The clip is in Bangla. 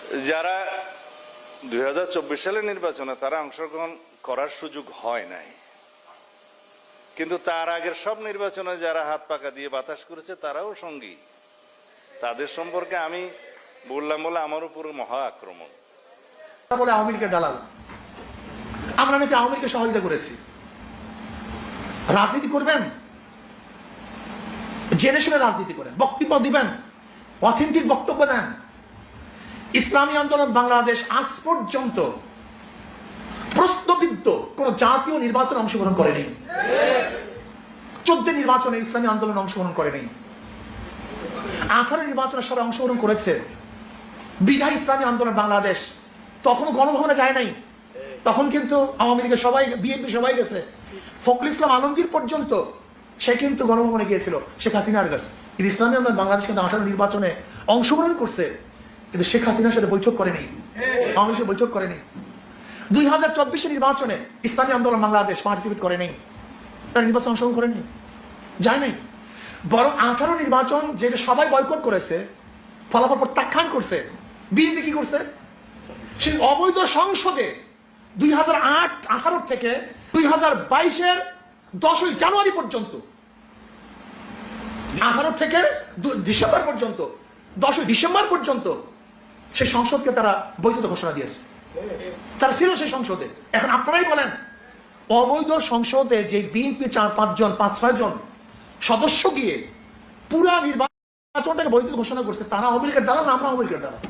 যারা 2024 সালের নির্বাচনে তারা অংশগ্রহণ করার সুযোগ হয় নাই, কিন্তু তার আগের সব নির্বাচনে যারা হাত পাকা দিয়ে বাতাস করেছে তারাও সঙ্গী। তাদের সম্পর্কে আমি বললাম বলে আমার উপর মহা আক্রমণ। বলে আওয়ামী লীগের দালাল, আমরা নাকি আওয়ামী লীগকে সহযোগিতা করেছি। রাজনীতি করবেন, জেনে শুনে রাজনীতি করেন, বক্তব্য দিবেন, অথেন্টিক বক্তব্য দেন। ইসলামী আন্দোলন বাংলাদেশ আজ পর্যন্ত প্রশ্নবিদ্ধ কোন জাতীয় নির্বাচনে অংশগ্রহণ করেনি। 14 নির্বাচনে ইসলামী আন্দোলন অংশগ্রহণ করেনি। 18 নির্বাচনে সবাই অংশগ্রহণ করেছে। বিধায় ইসলামী আন্দোলন বাংলাদেশ তখনও গণভবনে যায় নাই। তখন কিন্তু আওয়ামী লীগের সবাই, বিএনপি সবাই গেছে। ফখরুল ইসলাম আলমগীর পর্যন্ত সে কিন্তু গণভবনে গিয়েছিল শেখ হাসিনার কাছে। কিন্তু ইসলামী আন্দোলন বাংলাদেশ কিন্তু 18 নির্বাচনে অংশগ্রহণ করছে, কিন্তু শেখ হাসিনার সাথে বৈঠক করেনি, আওয়ামী লীগের বৈঠক করেনি। 2024 নির্বাচনে ইসলামী আন্দোলন বাংলাদেশ পার্টিসিপেট করেনি, তারা নির্বাচন অংশগ্রহণ করেনি, যায় নাই। বরং 18 নির্বাচন যেটা সবাই বয়কট করেছে, ফলাফল প্রত্যাখ্যান করছে, বিএনপি কি করছে? সেই অবৈধ সংসদে 2018 থেকে 2022-এর 10ই জানুয়ারি পর্যন্ত, 18 থেকে ডিসেম্বর পর্যন্ত, 10ই ডিসেম্বর পর্যন্ত সেই সংসদকে তারা বৈধতা ঘোষণা দিয়েছে। তারা ছিল সেই সংসদে। এখন আপনারাই বলেন, অবৈধ সংসদে যে বিএনপি 4-5 জন, 5-6 জন সদস্য গিয়ে পুরা নির্বাচনটাকে বৈধ ঘোষণা করছে, তারা আওয়ামী লীগের দালাল না আমরা আওয়ামী লীগের দালাল?